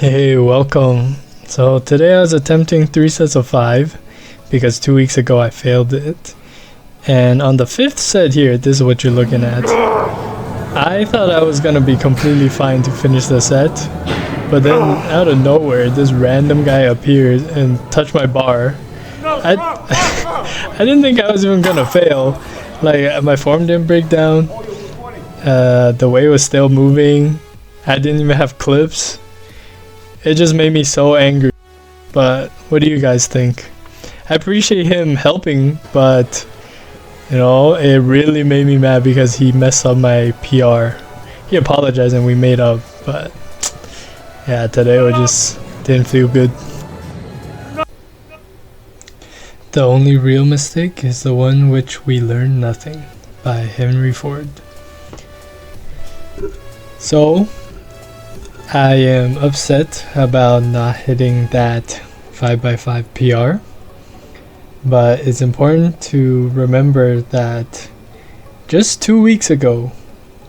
Hey, welcome. So today I was attempting 3 sets of 5 because 2 weeks ago I failed it. And on the 5th set here, this is what you're looking at. I thought I was gonna be completely fine to finish the set, but then out of nowhere this random guy appeared and touched my bar. I didn't think I was even gonna fail. Like, my form didn't break down, the weight was still moving, I didn't even have clips. It just made me so angry. But what do you guys think? I appreciate him helping, but you know, it really made me mad because he messed up my PR. He apologized and we made up, but yeah, today it just didn't feel good. The only real mistake is the one which we learn nothing, by Henry Ford. So I am upset about not hitting that 5x5 PR, but it's important to remember that just 2 weeks ago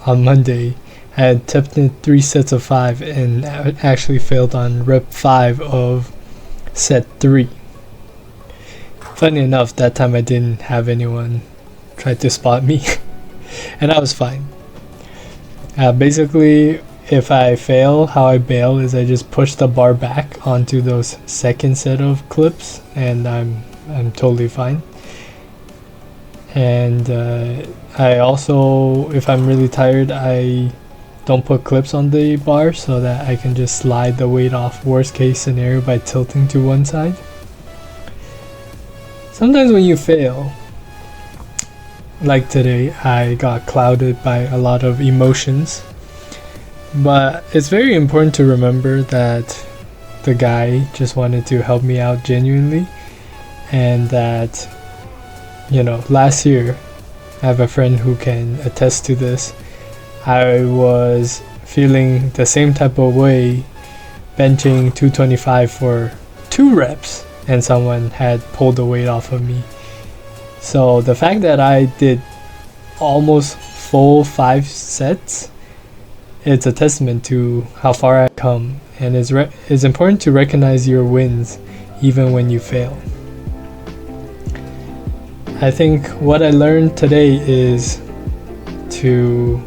on Monday I had attempted 3 sets of 5 and actually failed on rep 5 of set 3. Funny enough, that time I didn't have anyone try to spot me and I was fine. Basically, if I fail, how I bail is I just push the bar back onto those second set of clips and I'm totally fine. And I also, if I'm really tired, I don't put clips on the bar so that I can just slide the weight off, worst case scenario, by tilting to one side. Sometimes when you fail, like today, I got clouded by a lot of emotions. But it's very important to remember that the guy just wanted to help me out genuinely, and that, you know, last year, I have a friend who can attest to this, I was feeling the same type of way benching 225 for 2 reps and someone had pulled the weight off of me. So the fact that I did almost full 5 sets, it's a testament to how far I've come, and it's important to recognize your wins even when you fail. I think what I learned today is to,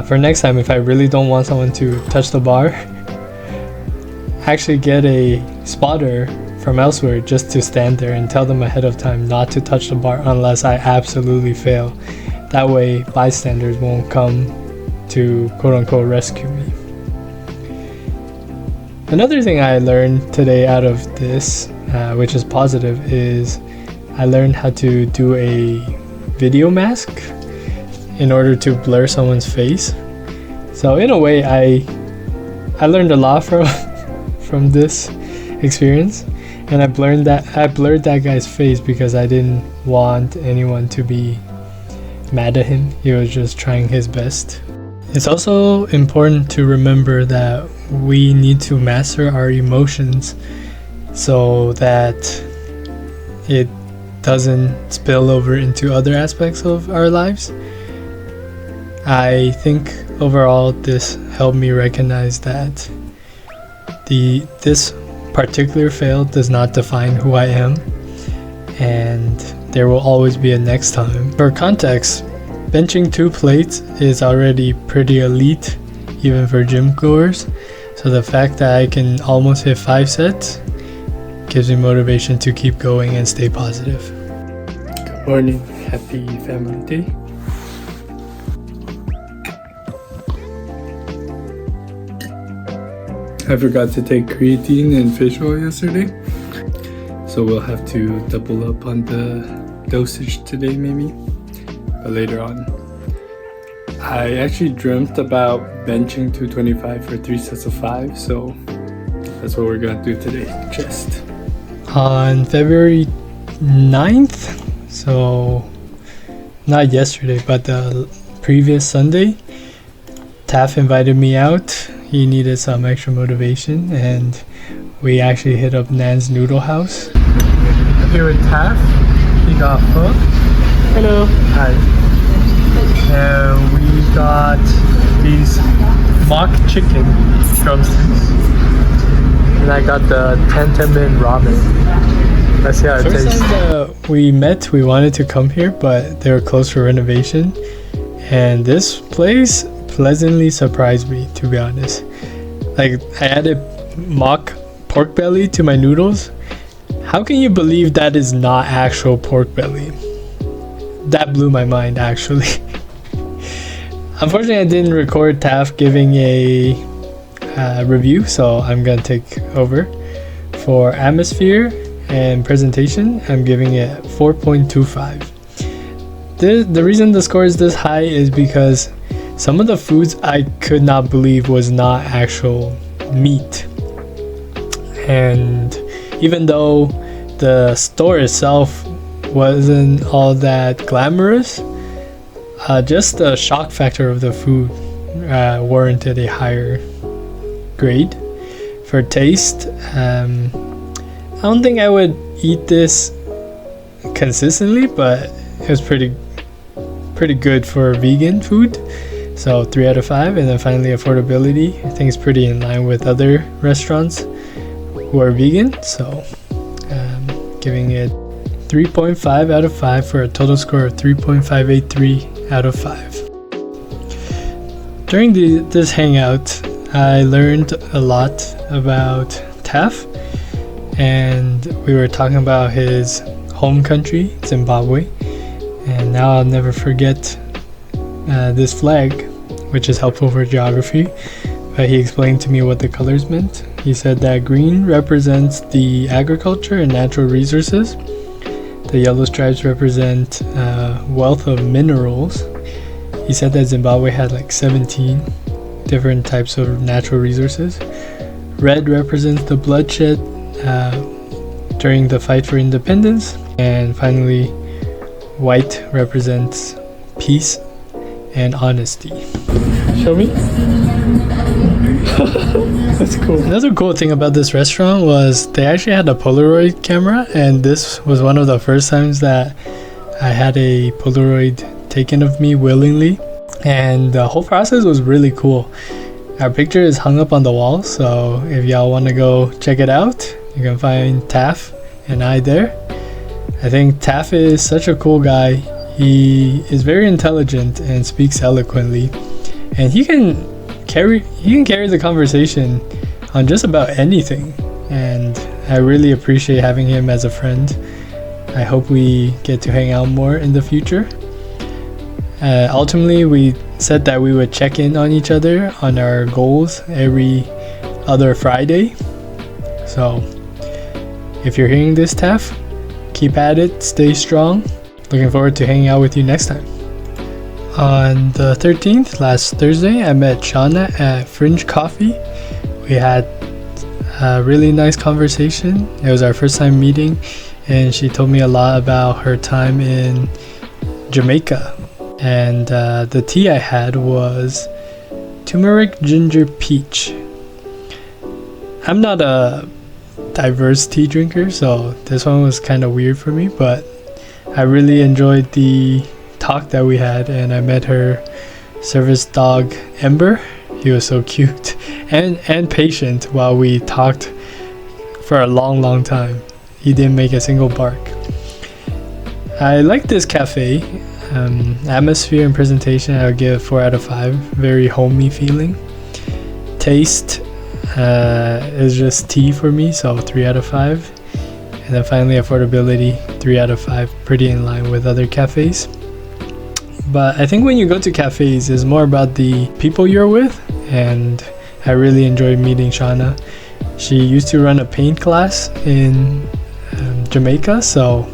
for next time, if I really don't want someone to touch the bar, actually get a spotter from elsewhere just to stand there and tell them ahead of time not to touch the bar unless I absolutely fail. That way bystanders won't come to quote-unquote rescue me. Another thing I learned today out of this, which is positive, is I learned how to do a video mask in order to blur someone's face. So in a way, I learned a lot from this experience, and I blurred that guy's face because I didn't want anyone to be mad at him. He was just trying his best. It's also important to remember that we need to master our emotions so that it doesn't spill over into other aspects of our lives. I think overall this helped me recognize that this particular fail does not define who I am, and there will always be a next time. For context, benching 2 plates is already pretty elite even for gym goers, so the fact that I can almost hit 5 sets gives me motivation to keep going and stay positive. Good morning, happy family day. I forgot to take creatine and fish oil yesterday, so we'll have to double up on the dosage today maybe, but later on. I actually dreamt about benching 225 for 3 sets of 5, so that's what we're gonna do today, chest. On February 9th, so not yesterday but the previous Sunday, Taff invited me out. He needed some extra motivation and we actually hit up Nan's Noodle House. Here with Taff, he got pho. Hello. Hi. And we got these mock chicken. drumsticks. And I got the ten-min ramen. Let's see how it tastes. Time we met, we wanted to come here, but they were closed for renovation. And this place pleasantly surprised me, to be honest. Like, I added mock pork belly to my noodles. How can you believe that is not actual pork belly? That blew my mind, actually. Unfortunately, I didn't record Taff giving a review, so I'm gonna take over. For atmosphere and presentation, I'm giving it 4.25. The reason the score is this high is because some of the foods I could not believe was not actual meat. And even though the store itself wasn't all that glamorous, just the shock factor of the food warranted a higher grade. For taste, I don't think I would eat this consistently, but it was pretty good for vegan food, so 3 out of 5. And then finally, affordability, I think it's pretty in line with other restaurants who are vegan, so giving it 3.5 out of 5 for a total score of 3.583 out of 5. During this hangout, I learned a lot about Taff, and we were talking about his home country, Zimbabwe. And now I'll never forget this flag, which is helpful for geography. But he explained to me what the colors meant. He said that green represents the agriculture and natural resources. The yellow stripes represent wealth of minerals. He said that Zimbabwe had like 17 different types of natural resources. Red represents the bloodshed during the fight for independence. And finally, white represents peace and honesty. Show me. That's cool. Another cool thing about this restaurant was they actually had a Polaroid camera, and this was one of the first times that I had a Polaroid taken of me willingly, and the whole process was really cool. Our picture is hung up on the wall, so if y'all want to go check it out, you can find Taff and I there. I think Taff is such a cool guy. He is very intelligent and speaks eloquently, and he can carry the conversation on just about anything, and I really appreciate having him as a friend. I hope we get to hang out more in the future. Ultimately, we said that we would check in on each other on our goals every other Friday. So if you're hearing this, Taff, keep at it, stay strong. Looking forward to hanging out with you next time. On the 13th, last Thursday, I met Shauna at Fringe Coffee. We had a really nice conversation. It was our first time meeting, and she told me a lot about her time in Jamaica. And the tea I had was turmeric ginger peach. I'm not a diverse tea drinker, so this one was kind of weird for me, but I really enjoyed the talk that we had, and I met her service dog Ember. He was so cute and patient while we talked for a long time. He didn't make a single bark. I like this cafe. Atmosphere and presentation, I would give 4 out of 5. Very homey feeling. Taste is just tea for me, so 3 out of 5. And then finally, affordability, 3 out of 5. Pretty in line with other cafes. But I think when you go to cafes, it's more about the people you're with, and I really enjoyed meeting Shauna. She used to run a paint class in Jamaica, so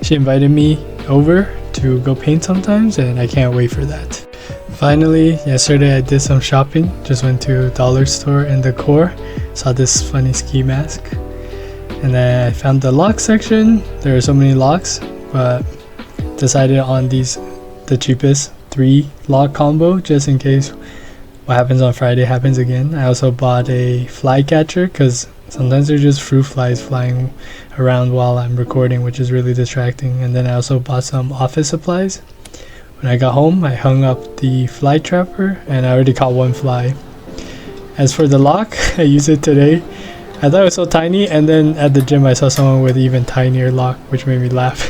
she invited me over to go paint sometimes, and I can't wait for that. Finally, yesterday I did some shopping. Just went to Dollarstore in the core, saw this funny ski mask, and then I found the lock section. There are so many locks, but decided on the cheapest 3 lock combo, just in case what happens on Friday happens again. I also bought a fly catcher because sometimes there's just fruit flies flying around while I'm recording, which is really distracting. And then I also bought some office supplies. When I got home, I hung up the fly trapper, and I already caught 1 fly. As for the lock, I used it today. I thought it was so tiny, and then at the gym I saw someone with even tinier lock, which made me laugh.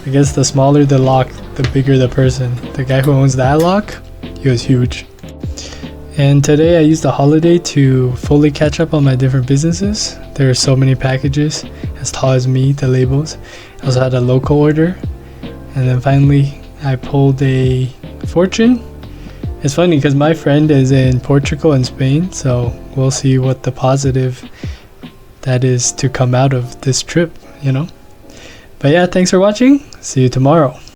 I guess the smaller the lock, the bigger the person. The guy who owns that lock, he was huge. And today I used the holiday to fully catch up on my different businesses. There are so many packages, as tall as me, the labels. I also had a local order. And then finally, I pulled a fortune. It's funny because my friend is in Portugal and Spain, so we'll see what the positive that is to come out of this trip, you know? But yeah, thanks for watching. See you tomorrow.